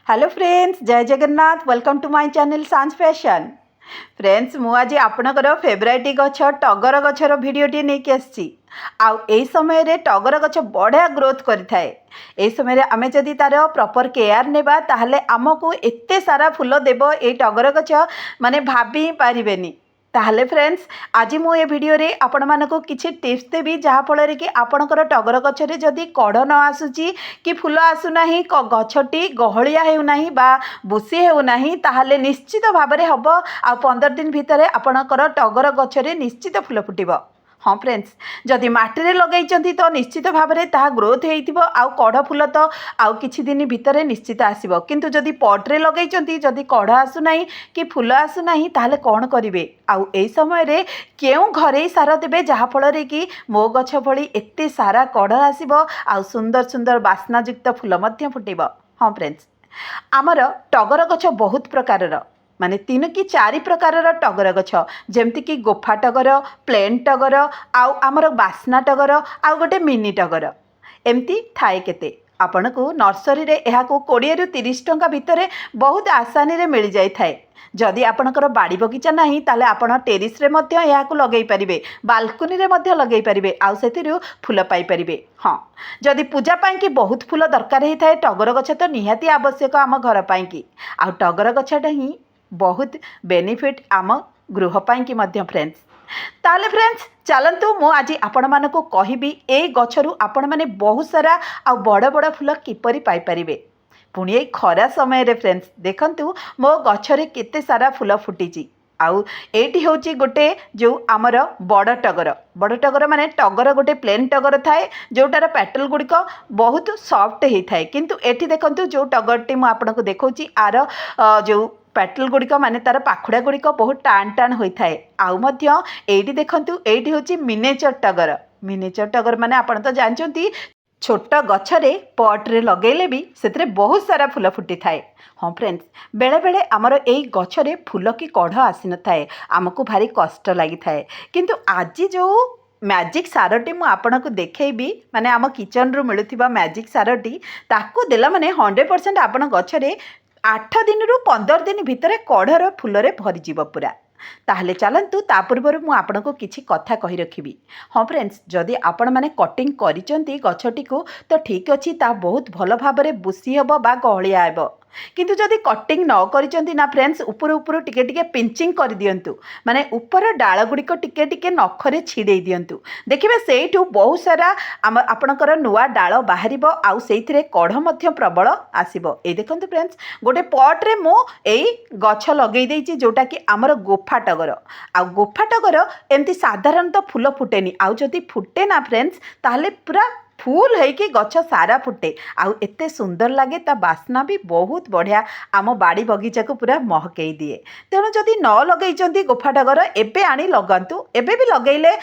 Hello friends, जय Jagannath. Welcome to my channel Sanjh fashion. Friends, मु आज आपणकर फेवरेट गछ टगर गछर भिडटी नहीं आसी। आई समय रे टगर गछ बढ़िया ग्रोथ करें। यही समय आम जदि तार प्रॉपर केयर नेबा ताहले आमको एते सारा फूल देव ये टगर गछ माने भाभी पारिबेनी। ताहले फ्रेंड्स, आज मुझे भिडियो रे आपण मानको किछि टिप्स देबी जहाँफल कि आपणकर टगर गछरे जदि कढ़ न आसुची कि फूल आसुना गछटी गहलिया हेउना बा बुसी हेउना ताहले निश्चित भाव में हम आ 15 दिन भितर आपणकर टगर गछरे निश्चित फूल फुटिब। हाँ फ्रेंड्स, जदि माटी लगे तो निश्चित भाव में ताहा ग्रोथ हो आउ कढ़ फूल तो आउ किछि दिन भितर निश्चित आसीबो। किंतु जदि पॉट्रे लगे जदि कढ़ आसुना कि फूल आसुना ताहले कौन करिवे? आउ एई समय रे केउ घरे सार देबे जहाँफल कि मो गछ भली एते सारा कढ़ आसीबो आउ सुंदर सुंदर बास्नायुक्त फूल मध्य फुटिबो। हाँ फ्रेंड्स, आमर टगर गछ बहुत प्रकारर माने 3 कि 4 प्रकारर टगर गछ जेमती कि गोफा टगर, प्लेन टगर, आउ आमर बास्ना टगर, आउ गोटे मिनी टगर एमती थाए केते। आपण को नर्सरी रे एहा को 20 रु 30 टंका भितर बहुत आसानी रे मिल जाई थाए। जदि आपणकर बाड़ी बगीचा नहीं ताले आपण टेरिस रे मध्य एहा को लगेई परिबे, बालकनी रे मध्य लगेई परिबे, आउ सेतिरु फूल पाई परिबे। हाँ, जदि पूजा पाई कि बहुत फूल दरकार ही थाए टगर गछ तो निहाती आवश्यक आम घर पाई कि। आउ टगर गछटा ही बहुत बेनिफिट आम गृह पाई कि मध्य फ्रेंड्स। ताले फ्रेंड्स, चलतु मु आज आपण मानको कहिबी ए गछरु आपण माने बहुत सारा आ बड़ बड़ फूल किपरि पाई परिबे। पुणी ए खरा समय रे फ्रेंड्स देखंतु मो गछरे केते सारा फूल फुटिची। आउ एटी होची गोटे जो आमर बड़ टगर माने टगर गोटे प्लेन टगर थाए जोटार पेटल गुड़िक बहुत सॉफ्ट ही थाए। किंतु एटी देखंतु जो टगरटी मु आपनको देखौची आर जो पेटल गुड़िक माने तार पाखुड़ा गुड़िक बहुत टाण टाण होता है। आउ मध्य एटी देखंतु एटी होची मिनिएचर टगर माने आपण तो जानचंती छोट गछरे पॉट्रे लगेले भी से बहुत सारा फूल फुटी थाए। हाँ फ्रेंड्स, बेले बेले आमर यही गछरे फूल कि कढ़ आसी न थाए, आमको भारी कष्ट लगी थाए। किंतु आज जो मैजिक सारटी मु आपनको देखैबी माने आम किचन रु मिलुथिबा मैजिक सारटी ताकू देला माने 100% आपण गछरे 8 दिन रु 15 दिन भितर कढ़र फूलरे भरीजिब पूरा। ताहले चलतु ता पूर्व मु आपनको किछि कथा कहि रखिबी। हाँ फ्रेंड्स, जदि आपण माने कटिंग करिसंती गछटी को तो ठीक अछि, ता बहुत भल भाव में बुसी हेबो बा गहलिया हेबो। किंतु जदि कटिंग न करिसंती ना फ्रेंड्स ऊपर ऊपर टिके टिके पिंचिंग कर दियंतु माने ऊपर डाल गुड़िक टिके टिके नखरे छिड़े दियंतु। देखिबे सेठू बहुत सारा आपणकर नुआ डाल बाहरिबो आउ सेइथिरे कढ़ मध्य प्रबल आसीबो। ए देखंतु फ्रेंड्स, गोटे पॉट रे मो एई गछ लगेई देइची जोटा कि आमर गोफा टगर। आ गोफा टगर एमती साधारणतः फूल फुटेनी, आउ जदि फुटे ना फ्रेंड्स ताहले पूरा फूल है गछ सारा फुटे आउ एते सुंदर लगे, ता बास्ना भी बहुत बढ़िया आम बाड़ी बगीचा को पूरा महकई दिए। तेणु जदि न लगेइचंती गोफा टगर एबे आनी लगांतु, एबे भी लगेइले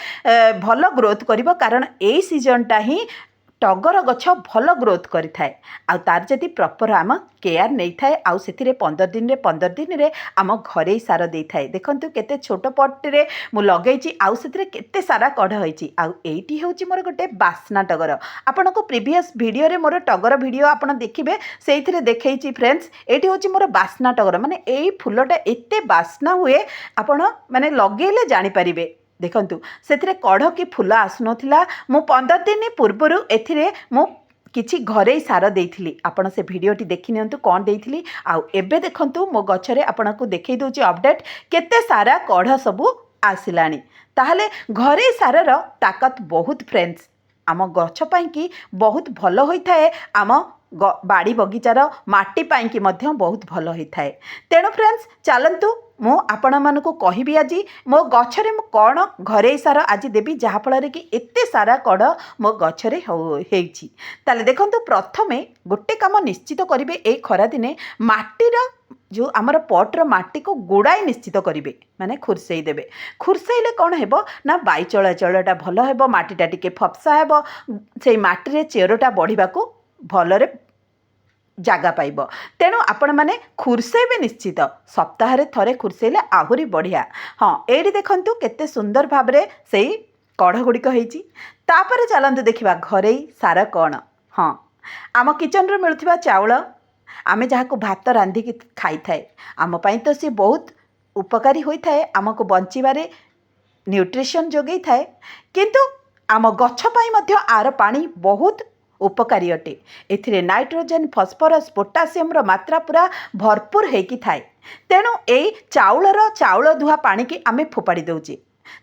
भल ग्रोथ करिवो, कारण एई सीजनटा ही टगर गछ भल ग्रोथ करिथाए। आउ तार जदि प्रॉपर आम केयर नहीं थाए आउ सेथिरे 15 दिन रे आम घरे सार देई थाए। देखंतु केते छोट पॉट रे मु लगेइची आउ सेथिरे केते सारा कढ़ होईची। आउ एइटी होउची मोर गोटे बास्ना टगर। आपनको प्रीवियस वीडियो रे मोर टगर वीडियो आपण देखिबे, सेइथिरे देखैची फ्रेंड्स। एइटी होउची मोर बास्ना टगर, माने एई फूलटा एते बास्ना हुए आपण माने लगेइले जानि परिबे। देखंतु सेथिरे कढ़ कि फूल आसुनथिला। मु 15 दिन पूर्वरु एथिरे मु किछि घरे सार देइथिली। आपण से वीडियोटी देखि नियंतु कोन देइथिली। आउ एबे देखंतु मो गछरे आपनको देखै दोची अपडेट केते सारा कढ़ सबु आसिलानी। ताहले घरे सारर ताकत बहुत फ्रेंड्स आम गछ पाई कि बहुत भल होइथाए, आम बाड़ी बगीचार माटी पाई कि मध्य बहुत भल होइथाए। तेणु फ्रेंड्स चलंतु मु आपण मानको कहिबी आज मो गछरे मु कोन घरे सार आज देबी जहाँफल कि एते सारा कढ़ मो गछरे हेइची। ताले देखंतु प्रथमे गोटे काम निश्चित करिवे ए खरा दिने माटीर जो आमर पॉट्र माटी को गुड़ाई निश्चित करिवे, माने खुरसई देबे। खुरसईले कौन हेबो ना वायु चलाचलटा भल हेबो, माटीटा टिके फपसा हेबो, सेई माटी रे चेरटा बढ़िबा को भलरे जागा पाइब। तेणु आपण माने खुरसेबे निश्चित, सप्ताह रे थरे खुरसेले आहुरी बढ़िया। हाँ, एडी देखंतु केते सुंदर भाबरे सेई कढ़ गुड़िक होईची। तापरे चलंतु देखिबा घरे सारा कौन। हाँ, आम किचन रो मिलुथिबा चाउल आमे जहाँ भात रांधिकी खाई थाए आम पाई तो सी बहुत उपकारी होता है, आमको बंचीबारे न्यूट्रिशन जोगई थाए, किंतु आम गछ पाई मध्य आर पानी बहुत उपकारी अटे। एथिरे नाइट्रोजेन फॉस्फोरस पोटासियम मात्रा पूरा भरपूर होगी थाए। तेणु यही चाउल धुआ पानी की आमे फोपाड़ी दौचे,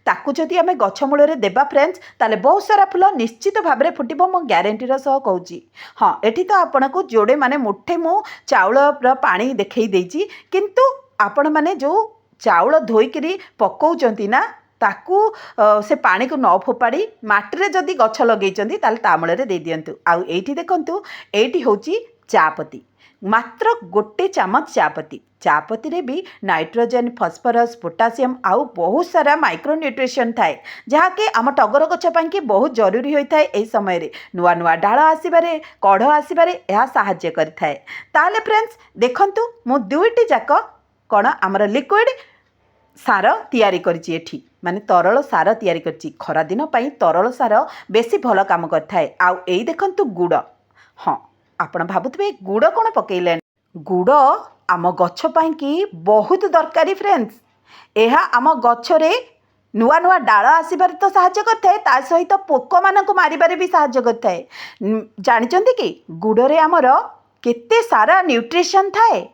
ताकू जदि आमे गछ मूल देबा फ्रेंड्स ताले बहुत सारा फुल निश्चित भाव में फुटब, मो ग्यारंटीर सह कहूँ। हाँ, एठी तो आपन को जोड़े माने मुठे मु चाउलर पानी देखई देइछि, किंतु आपण माने जो चाउल धोईकरी पकाउचंती ना ताकू से पानी को न फोपाड़ी माटी जदि गछ लगेइचंती ताले ता मूଳରେ दे दियंतु। आउ एठी देखंतु एठी होची चापत्ती, मात्र गोटे चामच चापत्ती रे भी नाइट्रोजेन फॉस्फोरस पोटासियम आउ बहुत सारा माइक्रो न्यूट्रिशन थाए, जहाँकि आम टगर गछ पाई बहुत जरूरी होता है। यही समय रे नुआ नुआ डाल आसबारे कढ़ आसबारे यह साहाय्य करिथाए। ताले फ्रेंड्स देखंतु मु दुईटी जाक कौन आमर लिक्विड सार तैयारी करछि, एठी माने तरल सार तैयारी करछि। खरा दिन पाई तरल सार बेसी भल काम करथाए। आउ एई देखंतु गुड़, हाँ आपण भाबुथिबे गुड़ कौन पकेइले, गुड़ आम गछ पाई कि बहुत दरकारी फ्रेंड्स। यह आम गछरे नुआ नुआ डाल आसबार तो साहाय्य करथाए, ता सहित पोक मानकु मारिबारे भी साहाय्य करथाए। जानिचंती कि गुड़रे आमर केते सारा न्यूट्रिशन थाए,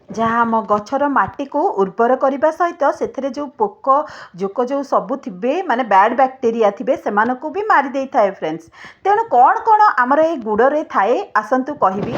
जहाँ आम गछर माटी को उर्वर करने सहित से जो पोक जोक जो सबू थे माने बैड बैक्टेरिया थे से भी मारी दे थाए फ्रेंड्स। तेणु कौन कौन आमर ये गुड़े थाए आसतु कहबी।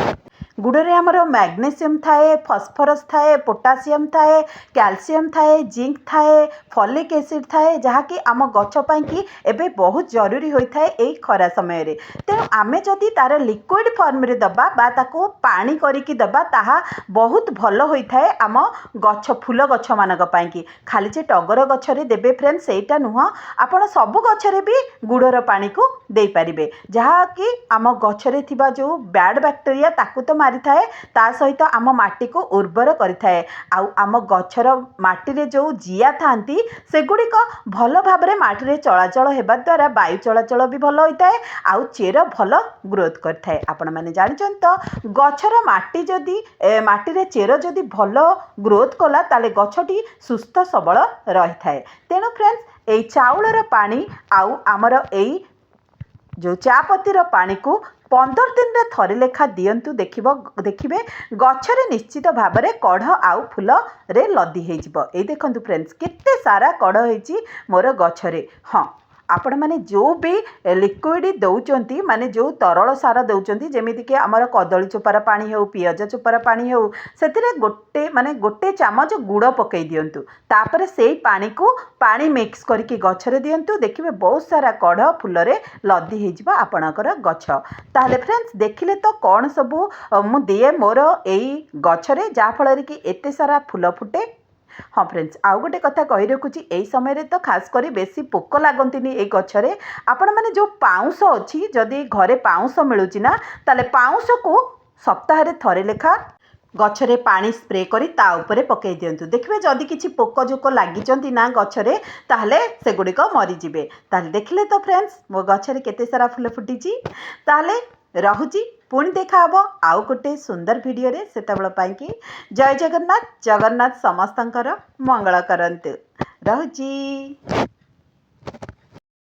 गुड़े आमर मैग्नेशियम थाए, फॉस्फोरस थाए, पोटासियम थाए, कैल्शियम थाए, जिंक थाए, फॉलिक एसिड थाए, जहाँकि आम गछ पाई एबे बहुत जरूरी होता है यही खरा समय रे। तेणु आमे जदि तार लिक्विड फॉर्म रे दबा बा ताको पानी करिकी दबा ताहा बहुत भल होता है आम गछ फूल गछ मानक पाई। खाली जे टगर गछरे देबे फ्रेंड्स सेटा नुह, आपण सबु गछरे भी गुड़र पानी को दे पारिबे, जहाँकि आम गछरे थिबा जो बैड बैक्टेरिया ताकू तो मारी थाए, ता सहित आम माटी को उर्वर करिथाए। आउ आम गछर माटी रे जो जिया थांती सेगुड़िक भल भाव में माटी रे चलाचल हेबा द्वारा वायु चलाचल भी भल होता है, आउ चेर भल ग्रोथ करथाए। आपण माने जानिछन तो गछर माटी जदि माटी रे चेर जदि भल ग्रोथ कला ताले गछटी सुस्थ सबल रही थाए। तेणु फ्रेंड्स एई चाउलर पानी आउ आमर एई जो चापत्तीर पानी को 15 दिन रे थरे लेखा दियंतु, देखिबे गछरे निश्चित भाव में कढ़ आउ फूल रे लदी हो जिवो। ए देखंतु फ्रेंड्स केते सारा कढ़ होईची मोर गछरे। हाँ, आपण माने जो भी लिक्विड दौचंती माने जो तरल सार दौचंती जेमिति कि आमर कदली चोपार पानी हो, पियाज चोपार पानी हो, सेतिरे गोटे चामच गुड़ पकई दियंतु। तापरे सेई पानी को पानी मिक्स करके गछरे दियंतु, देखिबे बहुत सारा कढ़ फूल रे लदी हो जिवो आपणकर गछ। ताहले फ्रेंड्स देखिले तो कौन सबू मु दिए मोर एई गछरे जहा फल कि एते सारा फूल फुटे। हाँ फ्रेंड्स आउ गोटे कथा कही रखुची, यही समय रे तो खास करी बेसी पोक लागंतिनी ए गछरे। आपण माने जो पाउंस अछि जदि घरे पाउंस मिलुची ना ताले पाउंस को सप्ताह रे थरे लेखा गछरे पानी स्प्रे करी ता उपरे पकई दियंतु। देखिबे जदि किछि पोक जोक लागिचंती ना गछरे ताहले सेगुड़िक मरी जिवे। ताहले देखिले तो फ्रेंड्स मो गछरे केते सारा फूल फुटिची। ताहले रहुची पुणी देखा हबो आउ गोटे सुंदर वीडियो रे, सेतबेल पाई कि जय जगन्नाथ। जगन्नाथ समस्तंकर मंगल करंतु। रहुची।